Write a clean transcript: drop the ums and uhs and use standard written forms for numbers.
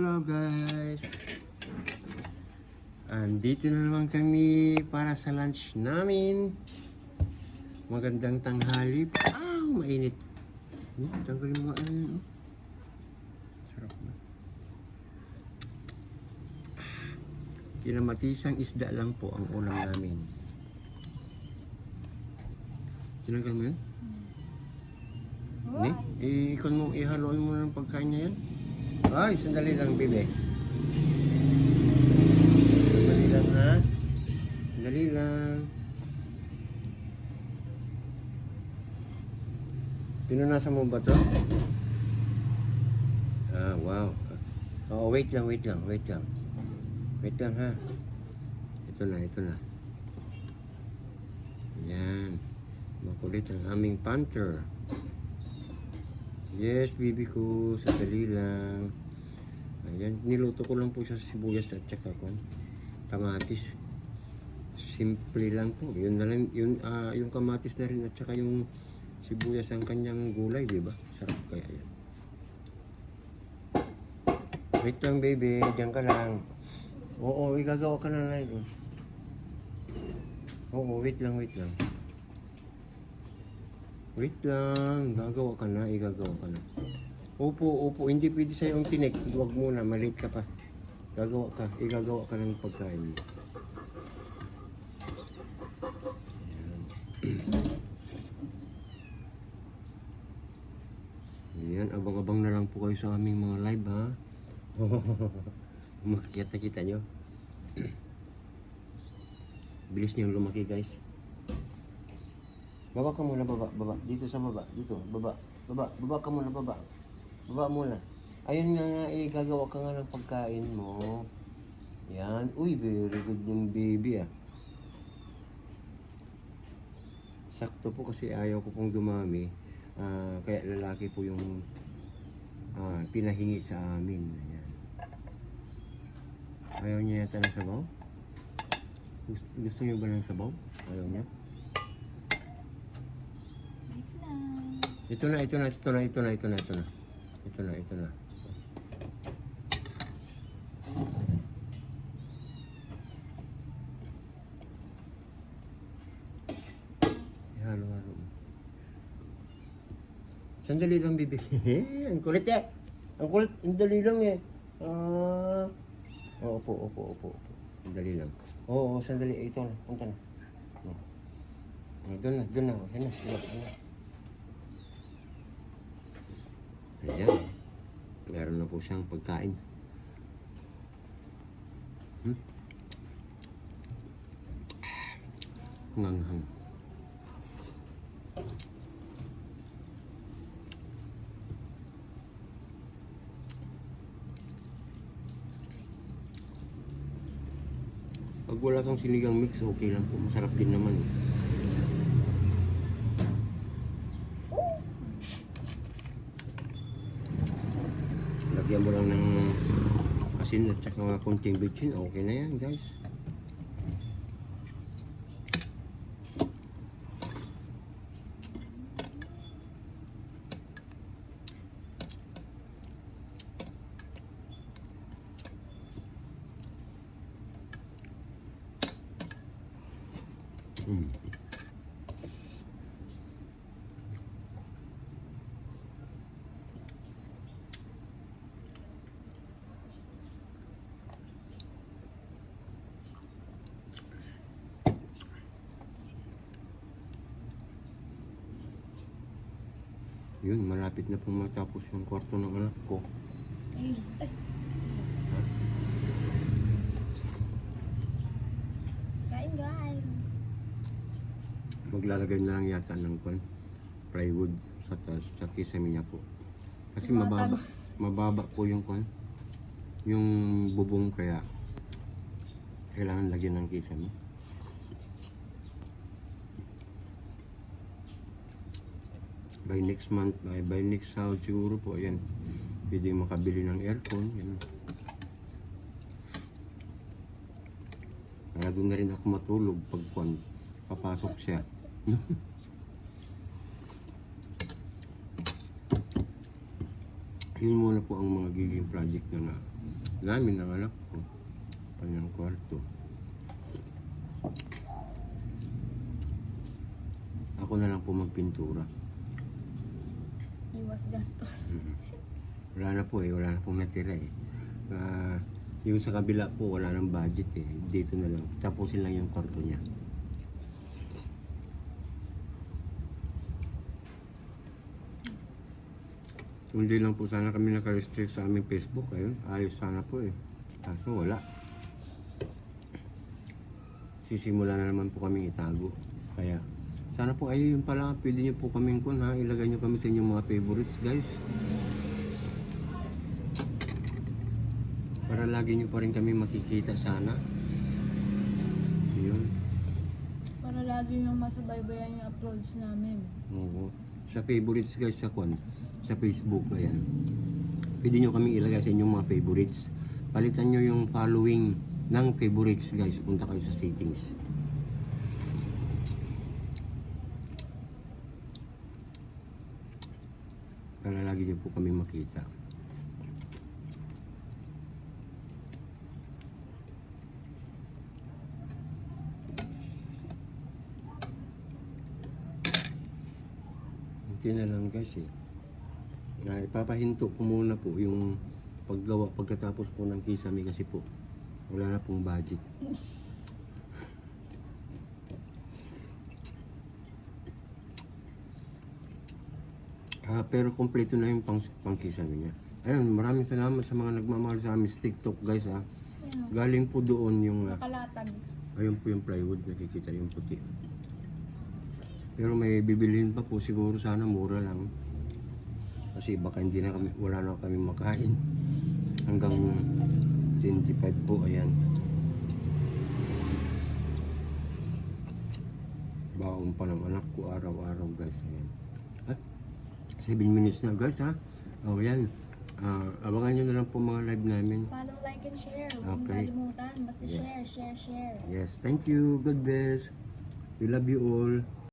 Hello guys, andito na naman kami para sa lunch namin. Magandang tanghali. Mainit. Tanggalin mo ano. Sarap na. Kinamatisang isda lang po ang ulam namin. Tinanggal mo yun? Ni? Ikon mo, ihaloan mo ng pagkain niya yan. Ay, sandali lang, bebe. Sandali lang, ha? Sandali lang. Pinunasan mo ba to? Wow. Oh, wait lang. Wait lang, ha? Ito na. Yan. Makulit ang aming panther. Yes, bibi ko. Sandali lang. Ayan, niluto ko lang po siya sa sibuyas at saka kamatis. Simple lang po. Yun na lang, yung kamatis na rin at saka yung sibuyas ang kanyang gulay, di ba? Sarap kaya yan. Wait lang, baby. Diyan ka lang. Oo, igagawa ka na lang. Oo, wait lang. Wait lang, igagawa ka na. Opo, hindi pwede sa'yo ang tinik. Huwag muna, malate ka pa. Igagawa ka ng pagkain. Ayan, abang-abang na lang po kayo sa aming mga live, ha? Makikita nyo. Bilis niyang lumaki, guys. Baba ka muna, baba. Dito sa baba. Baba ka muna, baba. Baba muna. Ayun nga, gagawa ka nga ng pagkain mo. Yan. Uy, very good yung baby, ah. Sakto po kasi ayaw ko pong dumami. Kaya lalaki po yung pinahingi sa amin. Ayan. Ayaw niya yata ng sabaw? Gusto niyo ba ng sabaw? Ayaw niya? Ito na. Halo-halo. Sandali lang, bibi. Ang kulit eh. Sandali lang eh. Opo. Sandali lang. Oo, sandali. Ito na, punta na. Doon na. Ayan. Meron na po siyang pagkain. Hanghang. Pag wala kang sinigang mix, okay lang po. Masarap din naman. Lagyan mo lang ng asin at saka konting bitchin. Okay na yan, guys. Yun, malapit na pong matapos yung kwarto ng anak ko. Kain, guys. Maglalagay na lang yata ng plywood sa taas, sa kisame niya po. Kasi mababa po yung yung bubong, kaya kailangan lagyan ng kisame. By next month, by next sahod siguro po, yan. Pwede makabili ng aircon, yan. Kaya doon na rin ako matulog pag papasok siya. Yun muna po ang mga giging project na namin ng anak ko. Kanyang kwarto. Ako na lang po magpintura. Iwas gastos. Wala na po wala na pong natira eh. Yung sa kabila po, wala nang budget eh. Dito na lang. Tapusin lang yung kwarto niya. Hindi lang po sana kami naka-restrict sa aming Facebook. Ayun, ayos sana po eh. Kaso wala. Sisimula na naman po kami itago. Kaya, sana po ayun pala. Pwede nyo po kaming ilagay nyo kami sa inyong mga favorites guys. Para lagi nyo pa rin kami makikita sana. Yun. Para lagi nang masabaybayan yung uploads namin. Oo. Sa favorites guys sa Facebook ayan. Pwede nyo kaming ilagay sa inyong mga favorites. Palitan nyo yung following ng favorites guys. Punta kayo sa settings. Para lagi nyo po kami makita. Hindi na lang guys eh. Ipapahinto ko muna po yung paggawa pagkatapos po ng kisame kasi po wala na pong budget. Pero kompleto na yung pang-kisame niya. Ayun, maraming salamat sa mga nagmamahal sa amin sa TikTok guys ha. Ayan. Galing po doon yung Nakalatag. ayun po yung plywood, nakikita yung puti. Pero may bibilhin pa po siguro sana mura lang. Kasi baka hindi na kami, wala na kami makain. Hanggang 25 po, ayan. Baon pa ng anak ko araw-araw guys. Ayan. 7 minutes na guys ha. O yan. Abangan nyo na lang po mga live namin. Follow, like, and share. Huwag Okay. kalimutan. Basta Yes. share. Yes, thank you. God bless. We love you all.